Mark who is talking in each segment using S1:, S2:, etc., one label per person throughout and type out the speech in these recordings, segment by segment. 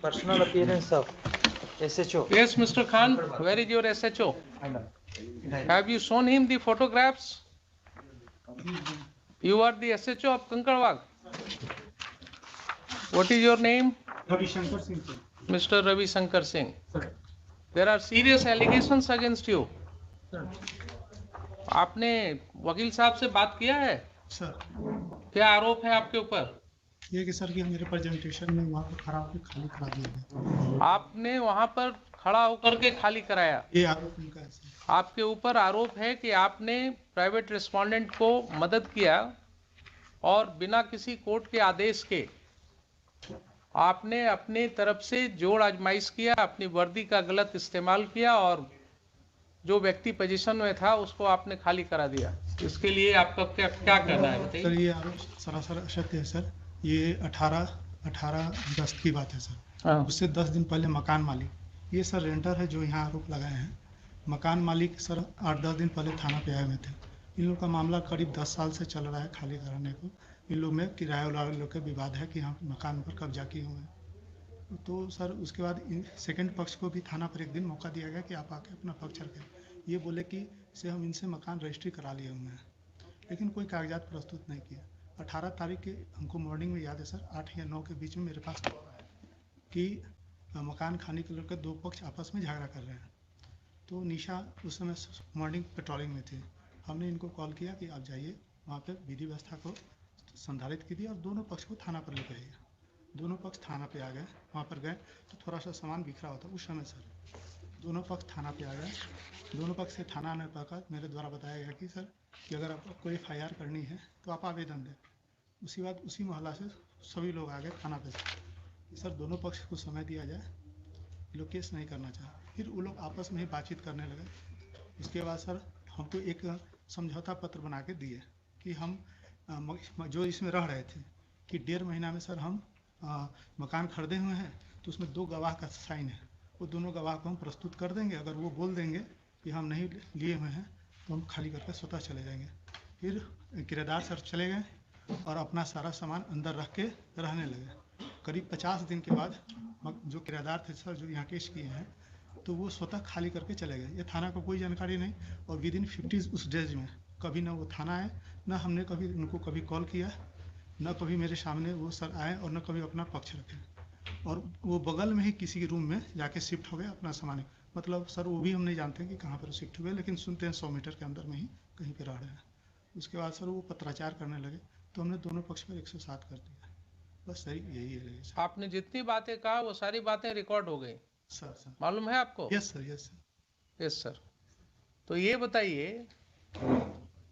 S1: personal appearance of SHO.
S2: Yes, Mr. Khan, where is your SHO? Have you shown him the photographs? You are the SHO of Kankarwag. What is your name?
S3: Ravi Shankar Singh.
S2: Mr. Ravi Shankar Singh.
S3: Sir.
S2: There are serious allegations against you.
S3: Sir.
S2: आपने वकील साहब से बात किया है?
S3: Sir
S2: क्या आरोप है आपके ऊपर?
S3: ये कि सर कि मेरे प्रेजेंटेशन में वहाँ पर खड़ा होकर खाली करा दिया गया।
S2: आपने वहां पर खड़ा होकर के खाली कराया?
S3: ये आरोप उनका है सर।
S2: आपके ऊपर आरोप है कि आपने प्राइवेट रेस्पोंडेंट को मदद किया और बिना किसी कोर्ट के आदेश के आपने अपने तरफ से जोड़ आजमाइश किया, अपनी वर्दी का गलत इस्तेमाल किया और जो व्यक्ति पोजीशन में था उसको आपने खाली करा दिया। इसके लिए आपका क्या कहना है बताइए?
S3: सर ये आरोप सरासर असत्य है सर। ये 18 अगस्त की बात है सर। उससे 10 दिन पहले मकान मालिक, ये सर रेंटर है जो यहाँ आरोप लगाए हैं। मकान मालिक सर 8-10 दिन पहले थाना पे आए हुए थे। इन लोग का मामला करीब 10 साल से चल रहा है खाली कराने को। इन लोग में किराए वाले लोग का विवाद है कि यहाँ मकान पर कब्जा किए हुए हैं। तो सर उसके बाद सेकंड पक्ष को भी थाना पर एक दिन मौका दिया गया कि आप आके अपना पक्ष रखें। ये बोले कि से हम इनसे मकान रजिस्ट्री करा लिए हुए हैं, लेकिन कोई कागजात प्रस्तुत नहीं किया। 18 तारीख के हमको मॉर्निंग में याद है सर 8 या 9 के बीच में मेरे पास कि मकान खाने के लेकर 2 पक्ष आपस में झगड़ा कर रहे हैं। तो निशा उस समय मॉर्निंग पेट्रोलिंग में थी। हमने इनको कॉल किया कि आप जाइए वहाँ पे विधि व्यवस्था को संधारित कीजिए और दोनों पक्ष को थाना पर लेकर आइए। दोनों पक्ष थाना पे आ गए। वहाँ पर गए तो थोड़ा सा सामान बिखरा होता उस समय सर दोनों पक्ष थाना पे आ गए। दोनों पक्ष से थाना आने पर मेरे द्वारा बताया गया कि सर कि अगर आपको कोई FIR करनी है तो आप आवेदन दें। उसी बात उसी मोहल्ला से सभी लोग आ गए थाना पे कि सर दोनों पक्ष को समय दिया जाए, लोग केस नहीं करना चाहे। फिर वो लोग आपस में ही बातचीत करने लगे। उसके बाद सर हमको एक समझौता पत्र बना के दिए कि हम जो इसमें रह रहे थे कि 1.5 महीना में सर हम मकान खरीदे हुए हैं, तो उसमें 2 गवाह का साइन है। वो दोनों गवाह को हम प्रस्तुत कर देंगे। अगर वो बोल देंगे कि हम नहीं लिए हुए हैं तो हम खाली करके स्वतः चले जाएंगे। फिर किराएदार सर चले गए और अपना सारा सामान अंदर रख के रहने लगे। करीब 50 दिन के बाद जो किराएदार थे सर जो यहाँ केस किए हैं तो वो स्वतः खाली करके चले गए। ये थाना को कोई जानकारी नहीं और विदिन 50 उस डेज में कभी ना वो थाना आए, ना हमने कभी उनको कभी कॉल किया, न कभी मेरे सामने वो सर आए और न कभी अपना पक्ष रखे। और वो बगल में ही किसी के रूम में जाके शिफ्ट हो गए अपना सामान। मतलब सर वो भी हम नहीं जानते कि कहाँ पर शिफ्ट हुए, लेकिन सुनते हैं 100 मीटर के अंदर में ही कहीं पर रह रहे हैं। उसके बाद सर वो पत्राचार करने लगे तो हमने दोनों पक्ष पर 107 कर दिया। बस सही यही है सर।
S2: आपने जितनी बातें कहा वो सारी बातें रिकॉर्ड हो गई
S3: सर
S2: मालूम है आपको?
S3: Yes sir yes sir
S2: yes sir. तो ये बताइए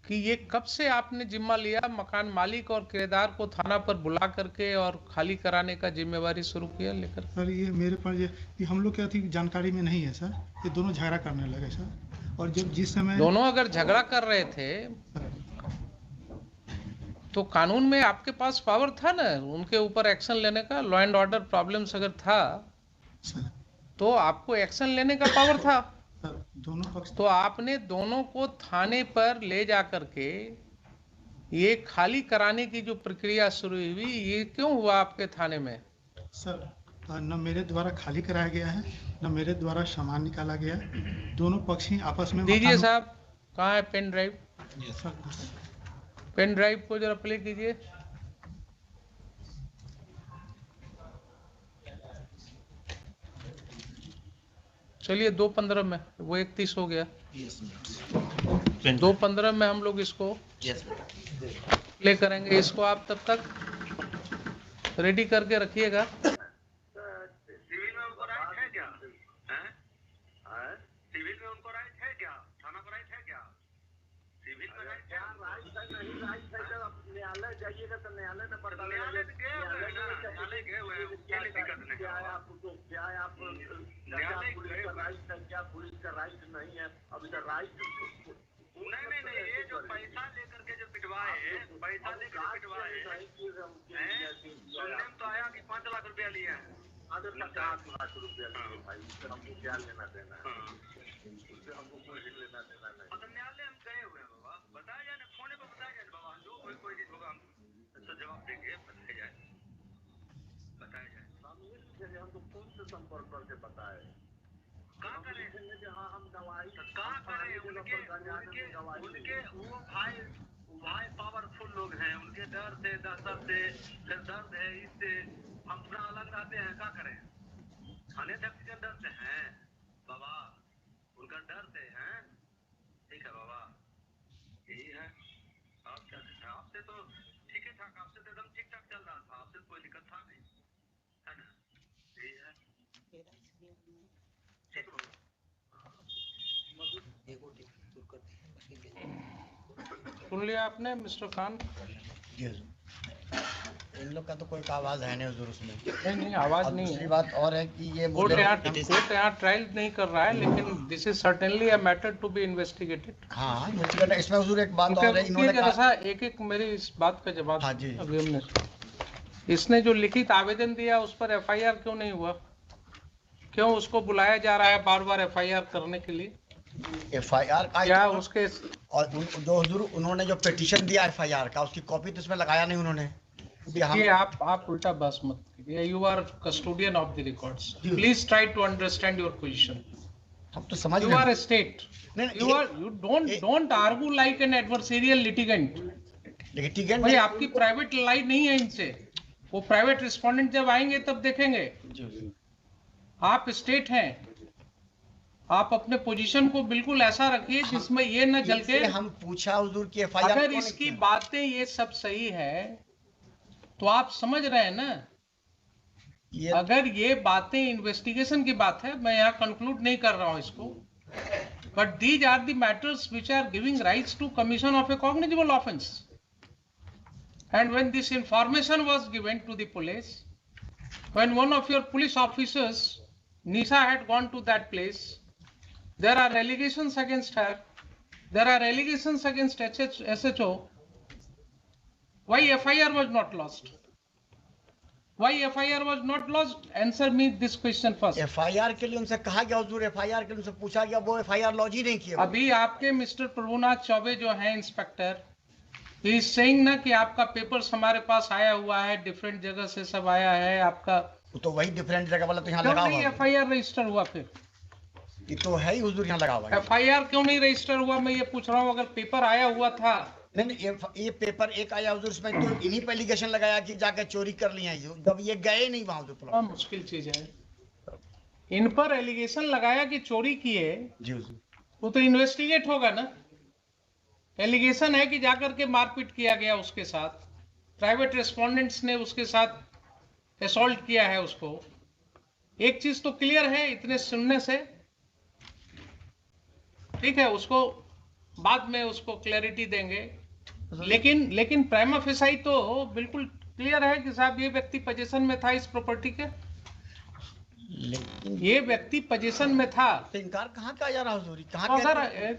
S2: कि ये कब से आपने जिम्मा लिया मकान मालिक और किराएदार को थाना पर बुला करके और खाली कराने का जिम्मेवारी शुरू किया लेकर?
S3: सर ये मेरे पास ये हम लोग क्या थी जानकारी में नहीं है सर। ये दोनों झगड़ा करने लगे सर। और जब जिस समय
S2: दोनों अगर झगड़ा कर रहे थे तो कानून में आपके पास पावर था ना उनके ऊपर एक्शन लेने का। लॉ एंड ऑर्डर प्रॉब्लम्स अगर था
S3: सर
S2: तो आपको एक्शन लेने का पावर था।
S3: दोनों पक्ष
S2: तो आपने दोनों को थाने पर ले जा करके ये खाली कराने की जो प्रक्रिया शुरू हुई ये क्यों हुआ आपके थाने में?
S3: सर न मेरे द्वारा खाली कराया गया है न मेरे द्वारा सामान निकाला गया। दोनों पक्ष ही आपस में
S2: दीजिए साहब, कहाँ है pen drive?
S3: Sir
S2: pen drive को जरा प्ले कीजिए। चलिए 2:15 में वो 31 हो गया। 2:15 में हम लोग इसको प्ले करेंगे। इसको आप तब तक रेडी करके रखिएगा।
S4: सिविल में उनको राइट है क्या? सिविल में उनको राइट है क्या? थाना पर राइट है क्या? सिविल में राइट है? नहीं राइट है तो न्यायालय जाइएगा तो न्यायालय में पता लगेगा। न्यायालय गए हुए हैं, क्या दिक्कत नहीं है? क्या है आप न्यायालय पुलिस का राइट है क्या? पुलिस का राइट नहीं है। अब इधर राइट नहीं ये जो पैसा लेकर के जो पिटवाए, पैसा लेकर पिटवाए सुनने में तो आया कि 5 लाख रुपया लिए हैं। 5 लाख रुपया लिए भाई, उससे हमको क्या लेना देना है? उससे हमको कोई लेना देना नहीं। मतलब न्यायालय हम गए हुए हैं बाबा, बताया जाए ना फोन पे, बताया जाए बाबा जो कोई चीज होगा हम तो जवाब देंगे, बताया जाए। मिल गए, हमको फोन से संपर्क करके बताए। क्या करें कि हाँ हम दवाई क्या करें, उनके वो भाई पावरफुल लोग हैं, उनके डर से दहशत से फिर दर्द है, इससे हम पूरा अलग रहते हैं। क्या करें, थाने अध्यक्ष के डर से हैं बाबा, उनका डर से हैं। ठीक है बाबा, यही है। आप क्या कहते हैं, आपसे तो ठीक है ठाक, आपसे तो एकदम ठीक ठाक चल रहा था, आपसे कोई दिक्कत था नहीं, है ना? यही है। ठीक है बाबा।
S2: सुन लिया आपने मिस्टर खान?
S5: जी हजूर। इन लोग का तो कोई आवाज है नहीं हजूर उसमें।
S2: नहीं आवाज
S5: और
S2: नहीं
S5: दूसरी
S2: है।
S5: बात और है कि ये
S2: कोर्ट
S5: बोले
S2: यहाँ ट्रायल नहीं कर रहा है, लेकिन this is certainly a matter to be investigated.
S5: हाँ इन्वेस्टिगेटर इसमें हजूर एक बात और है, इन्होंने
S2: जरा
S5: कहा।
S2: सा एक एक मेरी इस बात का जवाब।
S5: हाँ जी।
S2: अभी हमने इसने जो लिखित आवेदन दिया उस पर एफआईआर क्यों नहीं हुआ? क्यों उसको बुलाया जा रहा है बार बार एफआईआर करने के लिए?
S5: एफआईआर का
S2: क्या उसके
S5: और जो हजूर उन्होंने जो पिटीशन दिया एफआईआर का, उसकी कॉपी तो इसमें लगाया नहीं उन्होंने।
S2: ये आप उल्टा बस मत कीजिए। You are custodian of the records, please try to understand your position.
S5: हम तो समझ
S2: you are a state, you don't argue like an adversarial litigant।
S5: Litigant
S2: भाई आपकी प्राइवेट लाइन नहीं है इनसे, वो प्राइवेट रिस्पोंडेंट जब आएंगे तब देखेंगे। आप स्टेट हैं, आप अपने पोजीशन को बिल्कुल ऐसा रखिए जिसमें ये न जल के।
S5: हम पूछा हुजूर की एफआईआर
S2: अगर इसकी बातें ये सब सही है तो आप समझ रहे हैं ना, अगर ये बातें इन्वेस्टिगेशन की बात है, मैं यहाँ कंक्लूड नहीं कर रहा हूँ इसको, but these are the matters which are giving rise to commission of a cognizable offense. And when this information was given to the police, when one of your police officers, Nisha, had gone to that place, there are allegations against her, there are allegations against SHO. Why FIR was not lodged? Why FIR was not lodged? Answer me this question first.
S5: FIR के लिए उनसे कहा गया हजूर, FIR के लिए उनसे पूछा गया, वो एफआईआर लॉन्च ही नहीं किया।
S2: अभी आपके मिस्टर प्रभुनाथ चौबे जो हैं इंस्पेक्टर, ही इज सेइंग ना कि आपका पेपर्स हमारे पास आया हुआ है, डिफरेंट जगह से सब आया है आपका।
S5: तो वही डिफरेंट जगह वाला तो यहाँ लगा हुआ है।
S2: एफआईआर रजिस्टर हुआ? फिर
S5: ये तो है ही हुजूर यहाँ लगा हुआ है।
S2: एफआईआर क्यों नहीं रजिस्टर हुआ, मैं ये पूछ रहा हूँ। अगर पेपर आया हुआ था।
S5: नहीं ये पेपर एक आया हुजूर, इसमें तो इन्हीं पे एलिगेशन लगाया कि जाकर चोरी कर लिया, जब ये गए नहीं वहां तो
S2: बहुत मुश्किल चीज है। इन पर एलिगेशन लगाया कि चोरी किए,
S5: जी हुजूर,
S2: वो तो इन्वेस्टिगेट होगा ना। एलिगेशन है कि जाकर के मारपीट किया गया उसके साथ, प्राइवेट रेस्पोंडेंट्स ने उसके साथ असॉल्ट किया है उसको। एक चीज तो क्लियर है इतने सुनने से, ठीक है, उसको बाद में उसको क्लैरिटी देंगे, लेकिन प्राइमा फेसाई तो बिल्कुल क्लियर है कि साहब ये व्यक्ति पोजीशन में था इस प्रॉपर्टी के,
S5: लेकिन
S2: ये व्यक्ति पोजीशन में था।
S5: तो इनकार कहाँ का जा रहा हुजूर, कहाँ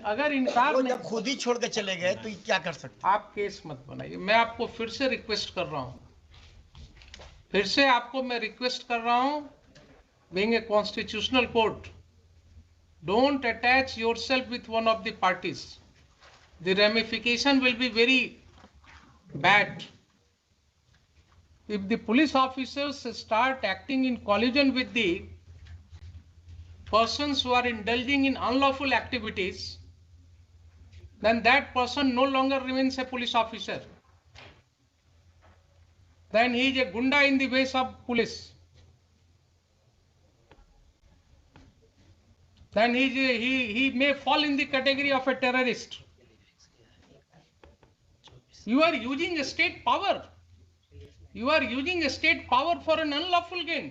S2: अगर इनकार
S5: जब खुद ही छोड़ के चले गए तो ये क्या कर सकते?
S2: आप केस मत बनाइए। मैं आपको फिर से रिक्वेस्ट कर रहा हूं, फिर से आपको मैं रिक्वेस्ट कर रहा हूं, being a constitutional court, don't attach yourself with one of the parties. The ramification will be very bad. If the police officers start acting in collusion with the persons who are indulging in unlawful activities, then that person no longer remains a police officer. Then he is a gunda in the ways of police. Then he may fall in the category of a terrorist. You are using a state power. You are using a state power for an unlawful gain.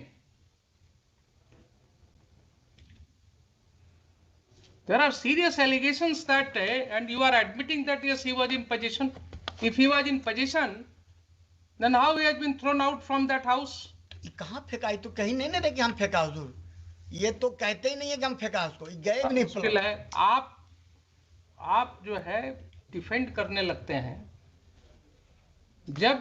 S2: There are serious allegations that, and you are admitting that yes, he was in possession. If he was in possession, then how he has been thrown out from that house?
S5: कहाँ फेंका? ये तो कहीं नहीं ना कि हम फेंका हुजूर, ये तो कहते ही नहीं है कि हम फेंका उसको, गए भी नहीं।
S2: मुश्किल है। आप जो है डिफेंड करने लगते हैं जब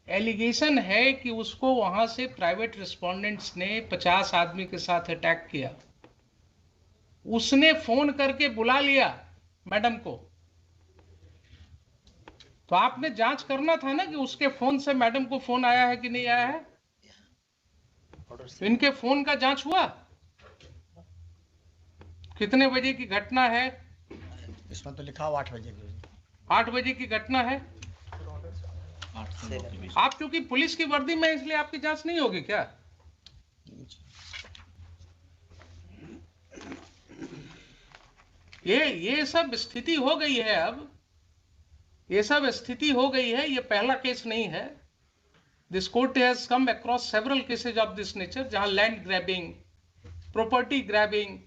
S2: एलिगेशन है कि उसको वहां से प्राइवेट रिस्पोंडेंट्स ने 50 आदमी के साथ अटैक किया, उसने फोन करके बुला लिया मैडम को, तो आपने जांच करना था ना कि उसके फोन से मैडम को फोन आया है कि नहीं आया है। इनके फोन का जांच हुआ? कितने बजे की घटना है?
S5: इसमें तो लिखा हुआ 8 बजे की।
S2: 8 बजे की घटना है। आप चूंकि पुलिस की वर्दी में, इसलिए आपकी जांच नहीं होगी क्या? ये सब स्थिति हो गई है। अब ये सब स्थिति हो गई है। ये पहला केस नहीं है। This court has come across several cases of this nature, जहां लैंड ग्रैबिंग, प्रॉपर्टी ग्रैबिंग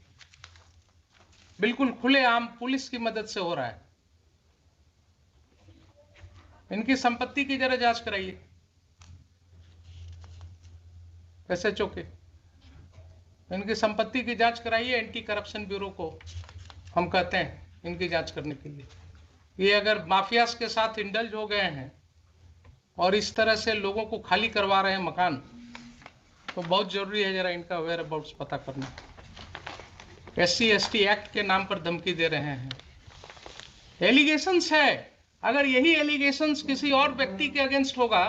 S2: बिल्कुल खुलेआम पुलिस की मदद से हो रहा है। इनकी संपत्ति की जरा जांच कराइए SHO के। इनकी संपत्ति की जांच कराइए। एंटी करप्शन ब्यूरो को हम कहते हैं इनकी जांच करने के लिए। ये अगर माफियास के साथ इंडल्ज हो गए हैं और इस तरह से लोगों को खाली करवा रहे हैं मकान, तो बहुत जरूरी है जरा इनका वेयर अबाउट्स पता करना। SC/ST एक्ट के नाम पर धमकी दे रहे हैं। एलिगेशंस है। अगर यही एलिगेशंस किसी और व्यक्ति के अगेंस्ट होगा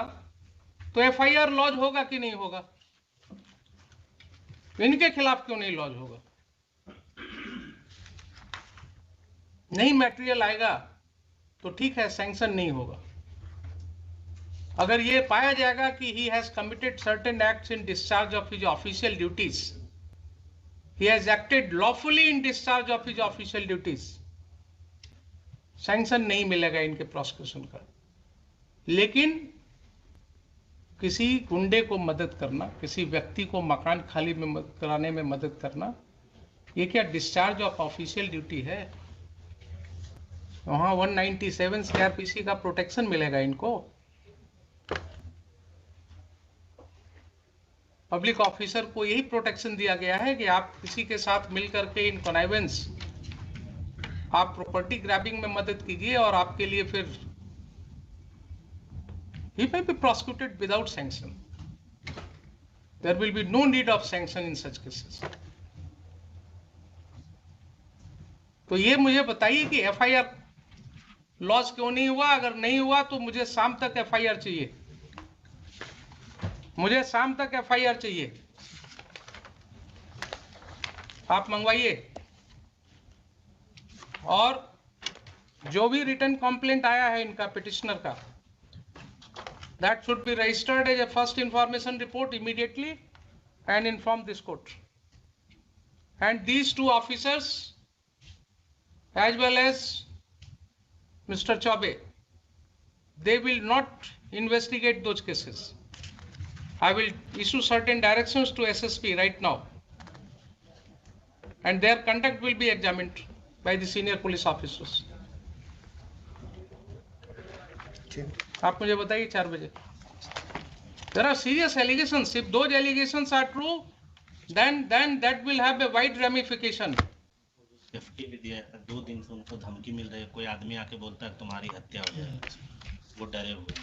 S2: तो FIR लॉज होगा कि नहीं होगा? इनके खिलाफ क्यों नहीं लॉज होगा? नहीं मटेरियल आएगा तो ठीक है, सैंक्शन नहीं होगा। अगर ये पाया जाएगा कि he has committed certain acts in discharge of his official duties, he has acted lawfully in discharge of his official duties, sanction नहीं मिलेगा इनके प्रोसिक्यूशन का। लेकिन किसी गुंडे को मदद करना, किसी व्यक्ति को मकान खाली में कराने में मदद करना, ये क्या डिस्चार्ज ऑफ ऑफिशियल ड्यूटी है? वहां 197 CRPC का प्रोटेक्शन मिलेगा इनको। पब्लिक ऑफिसर को यही प्रोटेक्शन दिया गया है कि आप किसी के साथ मिलकर के इन कॉनाइवेंस, आप प्रॉपर्टी ग्रैबिंग में मदद कीजिए और आपके लिए फिर he may be prosecuted without sanction. There will be no need of sanction in such cases. तो ये मुझे बताइए कि FIR लॉस क्यों नहीं हुआ? अगर नहीं हुआ तो मुझे शाम तक FIR चाहिए। मुझे शाम तक FIR चाहिए। आप मंगवाइए। और जो भी रिटर्न कंप्लेंट आया है इनका पिटिशनर का, that should be registered as a first information report immediately and inform this court. And these two officers as well as Mr. Chaube, they will not investigate those cases. I will issue certain directions to SSP right now, and their conduct will be examined by the senior police officers. आप मुझे बताइए 4 बजे। There are serious allegations. If those allegations are true, then that will have a wide ramification.
S6: FT भी दिया है, 2 दिन से उनको धमकी मिल रही है। कोई आदमी आके बोलता है तुम्हारी हत्या हो जाएगी, वो डरे हुए।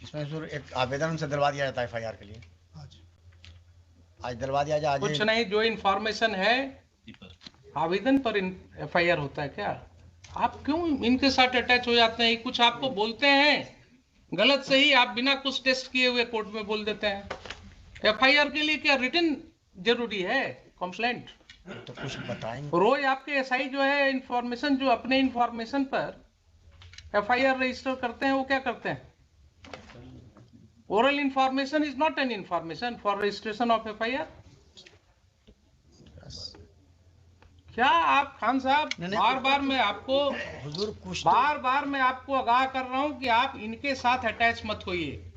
S5: इसमें जरूर एक आवेदन उनसे दिलवा दिया जाता है FIR के लिए। आज दिलवा दिया जाए।
S2: कुछ नहीं, जो इंफॉर्मेशन है आवेदन पर FIR होता है क्या? आप क्यों इनके साथ अटैच हो जाते हैं? कुछ आपको बोलते हैं गलत सही, आप बिना कुछ टेस्ट किए हुए कोर्ट में बोल देते हैं। FIR के लिए क्या रिटन जरूरी है? कंप्लेंट
S5: तो कुछ बताएंगे।
S2: रोज आपके SI जो है इंफॉर्मेशन, जो अपने इंफॉर्मेशन पर FIR रजिस्टर करते हैं, वो क्या करते हैं? Oral information is not an information for registration of FIR। क्या आप खान साहब, बार बार मैं आपको आगाह कर रहा हूं कि आप इनके साथ अटैच मत होइए।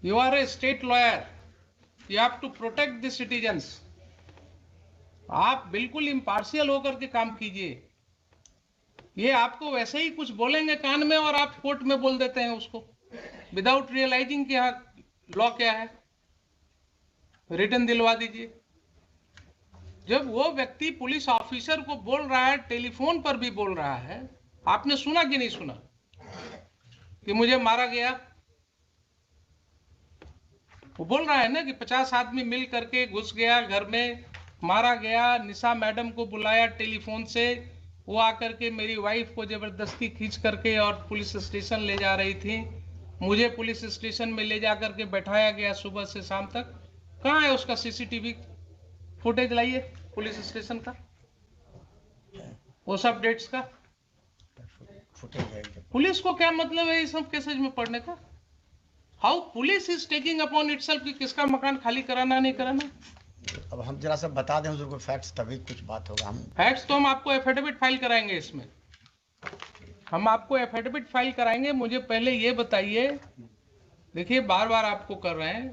S2: You are a state lawyer, you have to protect the citizens. आप बिल्कुल इम्पार्शियल होकर के काम कीजिए। ये आपको वैसे ही कुछ बोलेंगे कान में और आप कोर्ट में बोल देते हैं उसको, विदाउट रियलाइजिंग कि यहाँ लॉ क्या है। रिटर्न दिलवा दीजिए। जब वो व्यक्ति पुलिस ऑफिसर को बोल रहा है, टेलीफोन पर भी बोल रहा है, आपने सुना कि नहीं सुना कि मुझे मारा गया? वो बोल रहा है ना कि 50 आदमी मिल करके घुस गया घर में, मारा गया, निशा मैडम को बुलाया टेलीफोन से, वो आकर के मेरी वाइफ को जबरदस्ती खींच करके और पुलिस स्टेशन ले जा रही थी। मुझे पुलिस स्टेशन में ले जा करके बैठाया गया सुबह से शाम तक। कहाँ है उसका सीसीटीवी फुटेज? लाइए पुलिस स्टेशन का, वो सब डेट्स का। पुलिस को क्या मतलब है इस सब केसेज में पढ़ने का? How police is taking upon itself कि किसका मकान खाली कराना नहीं कराना।
S5: अब हम जरा सा बता दें हुजूर को फैक्ट्स, तभी कुछ बात होगा। हम
S2: फैक्ट्स तो हम आपको एफिडेविट फाइल कराएंगे, इसमें हम आपको एफिडेविट फाइल कराएंगे। मुझे पहले ये बताइए, देखिए बार बार आपको कर रहे हैं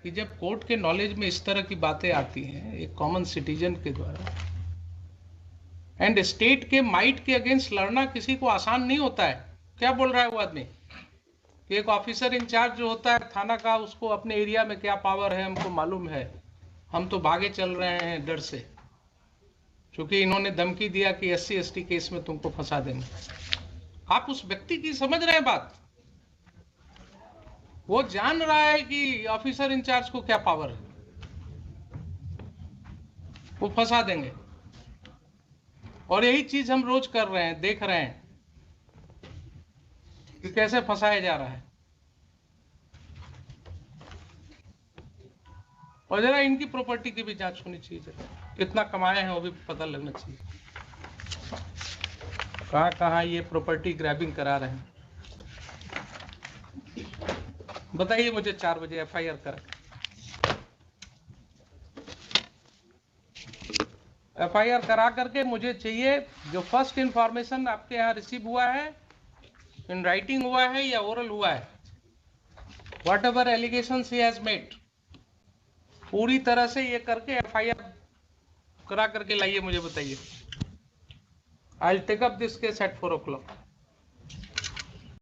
S2: कि जब कोर्ट के नॉलेज में इस तरह की बातें आती हैं एक कॉमन सिटीजन के द्वारा, एंड स्टेट के माइट के अगेंस्ट लड़ना किसी को आसान नहीं होता है। क्या बोल रहा है वो आदमी कि एक ऑफिसर इंचार्ज जो होता है थाना का, उसको अपने एरिया में क्या पावर है हमको मालूम है, हम तो भागे चल रहे हैं डर से, क्योंकि इन्होंने धमकी दिया कि SC ST केस में तुमको फंसा देंगे। आप उस व्यक्ति की समझ रहे हैं बात? वो जान रहा है कि ऑफिसर इंचार्ज को क्या पावर है, वो फंसा देंगे। और यही चीज हम रोज कर रहे हैं, देख रहे हैं कि कैसे फंसाया जा रहा है। और जरा इनकी प्रॉपर्टी की भी जांच होनी चाहिए, कितना कमाए हैं वो भी पता लगना चाहिए, कहां कहां ये प्रॉपर्टी ग्रैबिंग करा रहे हैं। बताइए मुझे 4 बजे FIR करा। FIR करा करके मुझे चाहिए जो फर्स्ट इंफॉर्मेशन आपके यहाँ रिसीव हुआ है, इन राइटिंग हुआ है या ओरल हुआ है, what ever allegations he has made, पूरी तरह से ये करके FIR करा करके लाइए, मुझे बताइए। I will take up this case at 4 o'clock।